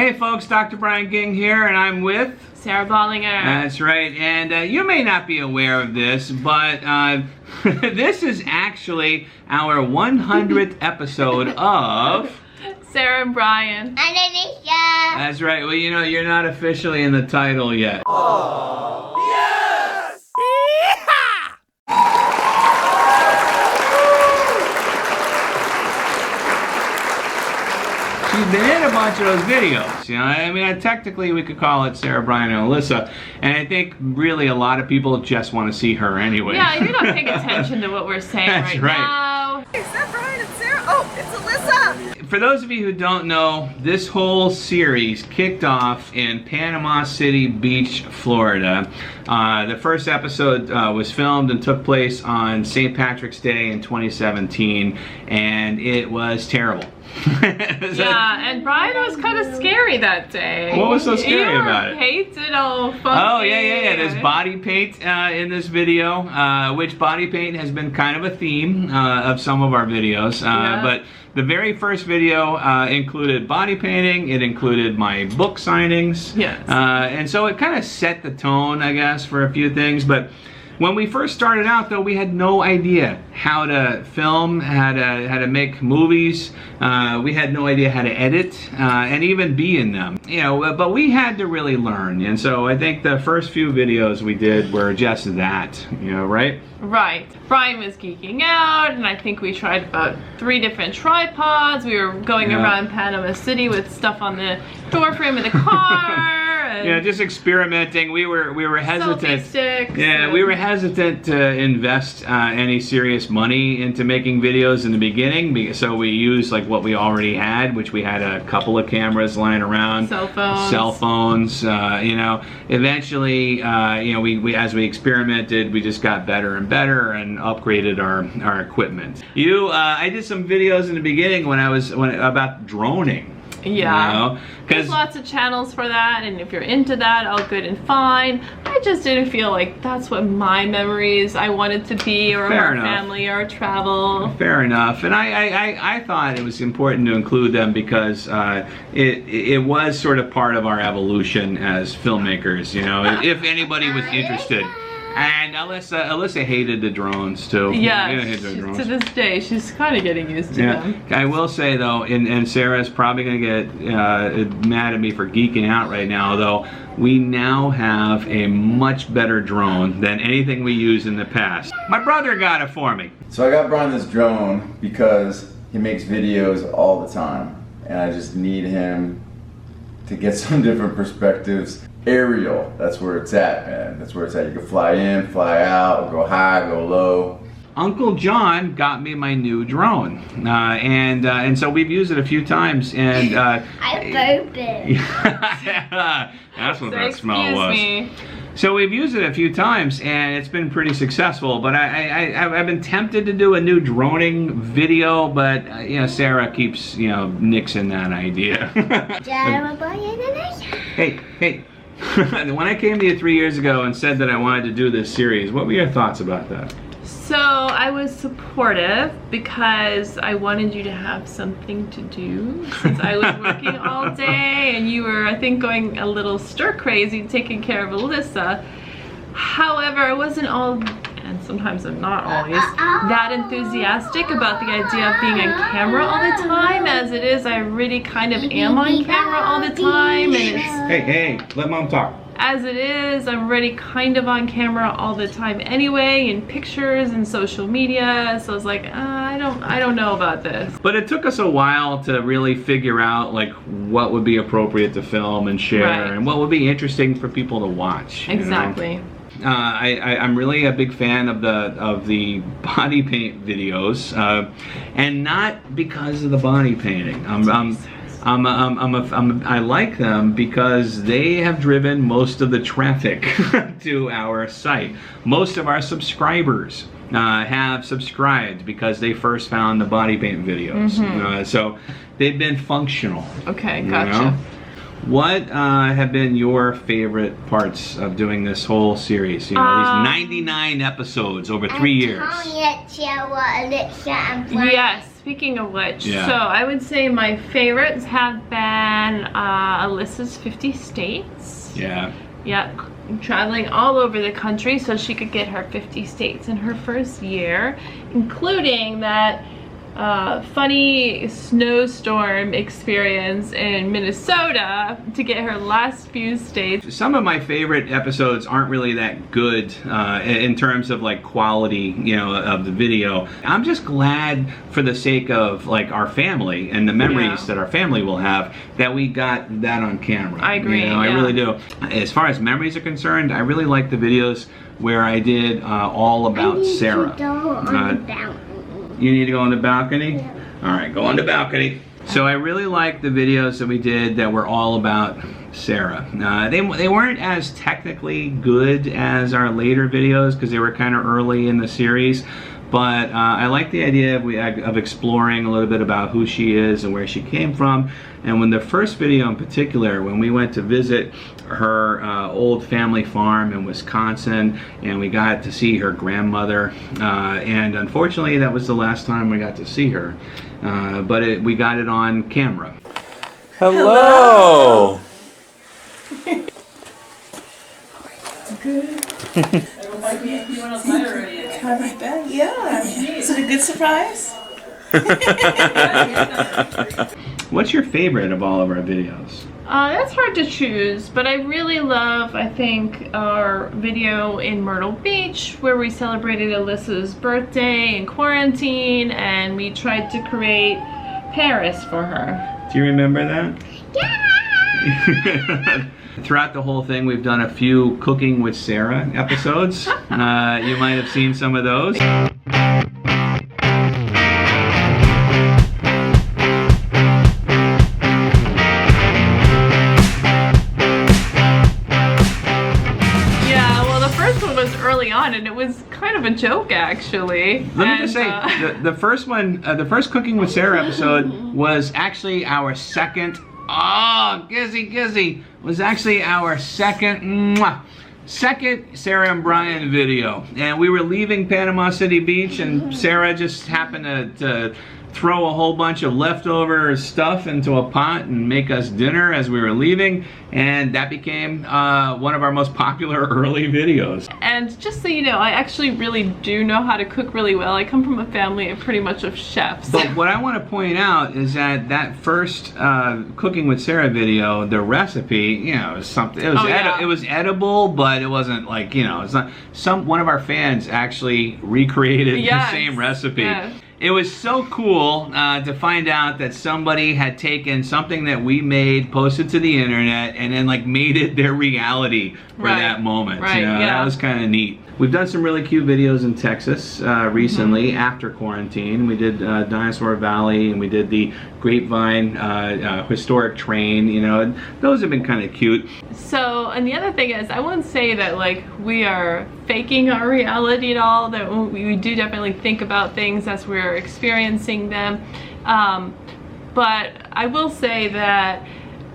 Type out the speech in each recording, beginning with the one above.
Hey folks, Dr. Brian Ging here, and I'm with Sarah Bollinger. That's right, and you may not be aware of this, but this is actually our 100th episode of Sarah and Brian. And Alicia. That's right. Well, you know, you're not officially in the title yet. Oh, yes! She's been in a bunch of those videos, you know. I mean, technically we could call it Sarah, Brian, and Alyssa, and I think really a lot of people just want to see her anyway. Yeah, you're not paying attention to what we're saying That's right. now. Is that Brian and Sarah? Oh, it's Alyssa! For those of you who don't know, this whole series kicked off in Panama City Beach, Florida. The first episode was filmed and took place on St. Patrick's Day in 2017, and it was terrible. Yeah, and Brian was kind of scary that day. What was so scary about it? Painted all funky. Oh, yeah. There's body paint in this video, which body paint has been kind of a theme of some of our videos. But the very first video included body painting. It included my book signings. Yes. And so it kind of set the tone, I guess, for a few things. But when we first started out, though, we had no idea how to film, how to make movies. We had no idea how to edit and even be in them. You know, but we had to really learn. And so I think the first few videos we did were just that, you know, right? Right. Brian was geeking out, and I think we tried about 3 different tripods. We were going around Panama City with stuff on the door frame of the car. Yeah, just experimenting. We were hesitant. Selfie sticks. Yeah, we were hesitant to invest any serious money into making videos in the beginning, so we used like what we already had, which we had a couple of cameras lying around. Cell phones. You know, eventually, you know, we as we experimented, we just got better and better and upgraded our equipment. I did some videos in the beginning about droning. Yeah, you know, there's lots of channels for that, and if you're into that, all good and fine. I just didn't feel like that's what my memories I wanted to be, or our family, or travel. Fair enough, and I thought it was important to include them because it was sort of part of our evolution as filmmakers, you know, if anybody was interested. And Alyssa hated the drones too. Yeah, to this day, she's kind of getting used to them. I will say though, and Sarah's probably going to get mad at me for geeking out right now, though, we now have a much better drone than anything we used in the past. My brother got it for me. So I got Brian this drone because he makes videos all the time, and I just need him to get some different perspectives. Aerial, that's where it's at, man. That's where it's at. You can fly in, fly out, go high, go low. Uncle John got me my new drone, and so we've used it a few times, and I burped it. That's what So that smell was. me. So we've used it a few times, and it's been pretty successful. But I've been tempted to do a new droning video, but you know, Sarah keeps, you know, nixing that idea. Hey. When I came to you 3 years ago and said that I wanted to do this series, what were your thoughts about that? So I was supportive because I wanted you to have something to do, since I was working all day and you were, I think, going a little stir crazy taking care of Alyssa. However, I wasn't all, and sometimes I'm not always, that enthusiastic about the idea of being on camera all the time. As it is, I really kind of am on camera all the time, and it's, Hey, let Mom talk. as it is, I'm already kind of on camera all the time anyway, in pictures and social media. So I was like, I don't know about this. But it took us a while to really figure out like what would be appropriate to film and share, and what would be interesting for people to watch. Exactly. You know? I'm really a big fan of the body paint videos, and not because of the body painting. I like them because they have driven most of the traffic to our site. Most of our subscribers have subscribed because they first found the body paint videos. So they've been functional. Okay, gotcha. You know? What have been your favorite parts of doing this whole series? You know, these 99 episodes over 3 years. Yes, speaking of which, Yeah. so I would say my favorites have been Alyssa's 50 States. Yeah. Yeah, traveling all over the country so she could get her 50 states in her first year, including that funny snowstorm experience in Minnesota to get her last few states. Some of my favorite episodes aren't really that good in terms of like quality, you know, of the video. I'm just glad for the sake of like our family and the memories that our family will have that we got that on camera. I agree. You know, I really do. As far as memories are concerned, I really like the videos where I did all about Sarah. You need to go on the balcony? Yeah. All right, go on the balcony. So I really like the videos that we did that were all about Sarah. They weren't as technically good as our later videos because they were kind of early in the series. But I like the idea of exploring a little bit about who she is and where she came from. And when the first video in particular, when we went to visit her old family farm in Wisconsin, and we got to see her grandmother, and unfortunately that was the last time we got to see her, but we got it on camera. Hello! Good. Have my bag? Yeah. Is it a good surprise? What's your favorite of all of our videos? That's hard to choose, but I really love, I think, our video in Myrtle Beach where we celebrated Alyssa's birthday in quarantine and we tried to create Paris for her. Do you remember that? Yeah! Throughout the whole thing, we've done a few Cooking with Sarah episodes. You might have seen some of those. And it was kind of a joke, actually. Let me just say, the first one, the first Cooking with Sarah episode was actually our second. Oh, Gizzy was actually our second Sarah and Brian video, and we were leaving Panama City Beach, and Sarah just happened to throw a whole bunch of leftover stuff into a pot and make us dinner as we were leaving, and that became one of our most popular early videos. And just so you know, I actually really do know how to cook really well. I come from a family of pretty much of chefs. But what I want to point out is that first Cooking with Sarah video, the recipe, you know, was something. It was it was edible, but it wasn't like, you know, it's not. One of our fans actually recreated the same recipe. Yes. It was so cool to find out that somebody had taken something that we made, posted to the internet, and then like made it their reality for that moment. Right, you know, that was kind of neat. We've done some really cute videos in Texas recently after quarantine. We did Dinosaur Valley, and we did the Grapevine historic train, you know, and those have been kind of cute. So, and the other thing is, I won't say that like we are faking our reality at all, that we do definitely think about things as we're experiencing them. But I will say that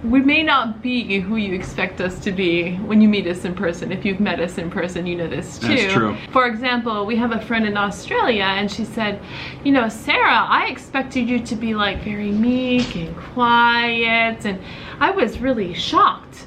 we may not be who you expect us to be when you meet us in person. If you've met us in person, you know this too. That's true. For example, we have a friend in Australia, and she said, you know, Sarah, I expected you to be like very meek and quiet, and I was really shocked.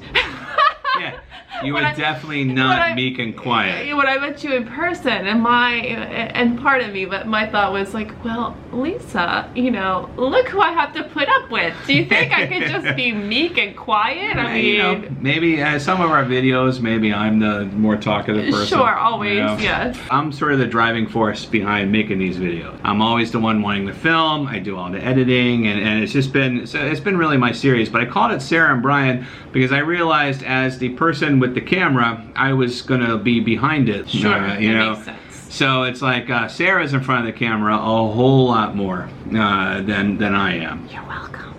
Yeah. You were definitely not meek and quiet. When I met you in person, and part of me, but my thought was like, well, Lisa, you know, look who I have to put up with. Do you think I could just be meek and quiet? I mean, you know, maybe some of our videos, maybe I'm the more talkative person. Sure, always, you know? yes. I'm sort of the driving force behind making these videos. I'm always the one wanting to film. I do all the editing, and it's just been, so it's been really my series. But I called it Sarah and Brian because I realized as the person with the camera, I was gonna be behind it. Sure, you know. Makes sense. So it's like Sarah's in front of the camera a whole lot more than I am. You're welcome.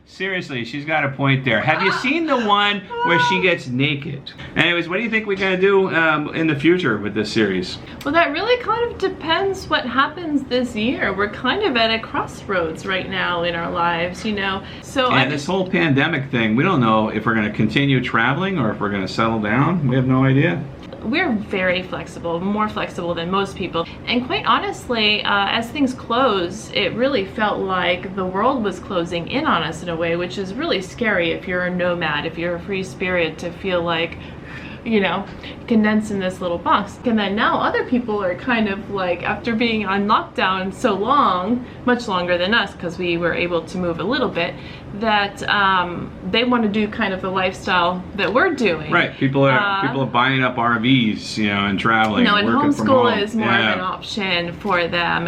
Seriously, she's got a point there. Have you seen the one where she gets naked? Anyways, what do you think we're gonna do in the future with this series? Well, that really kind of depends what happens this year. We're kind of at a crossroads right now in our lives, you know. So and this whole pandemic thing, we don't know if we're gonna continue traveling or if we're gonna settle down. We have no idea. we're very flexible, more flexible than most people. And quite honestly, as things close, it really felt like the world was closing in on us in a way, which is really scary if you're a nomad, if you're a free spirit, to feel like, you know, condensed in this little box. And then now other people are kind of like, after being on lockdown so long, much longer than us because we were able to move a little bit, that they want to do kind of the lifestyle that we're doing. Right, people are buying up RVs, you know, and traveling. No, and working from homeschool home. is more of an option for them,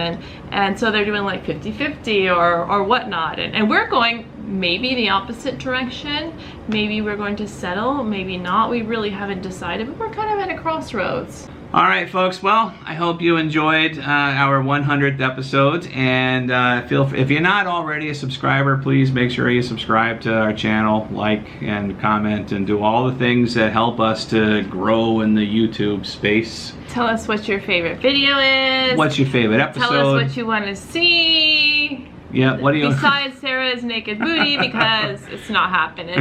and so they're doing like 50-50 or whatnot, and we're going maybe the opposite direction. Maybe we're going to settle, maybe not. We really haven't decided, but we're kind of at a crossroads. All right, folks. Well, I hope you enjoyed our 100th episode, and if you're not already a subscriber, please make sure you subscribe to our channel, like and comment, and do all the things that help us to grow in the YouTube space. Tell us what your favorite video is. What's your favorite episode? Tell us what you want to see. Yeah, what do you... Besides Sarah's naked booty, because it's not happening.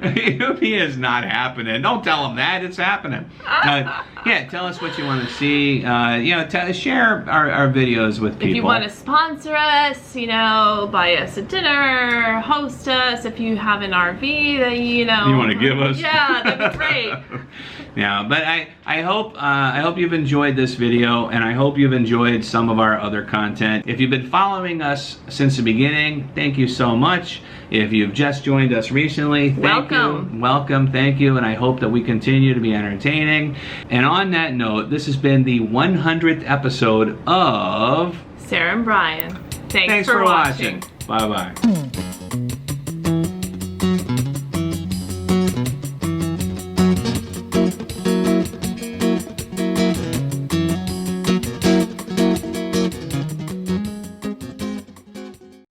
It is not happening. Don't tell them that. It's happening. Yeah, tell us what you want to see. You know, share our videos with people. If you want to sponsor us, you know, buy us a dinner, host us. If you have an RV that you want to give us, yeah, that'd be great. Yeah, but I hope you've enjoyed this video, and I hope you've enjoyed some of our other content. If you've been following us since the beginning, thank you so much. If you've just joined us recently, welcome, thank you, and I hope that we continue to be entertaining. And on that note, this has been the 100th episode of Sarah and Brian. Thanks for watching. Bye-bye.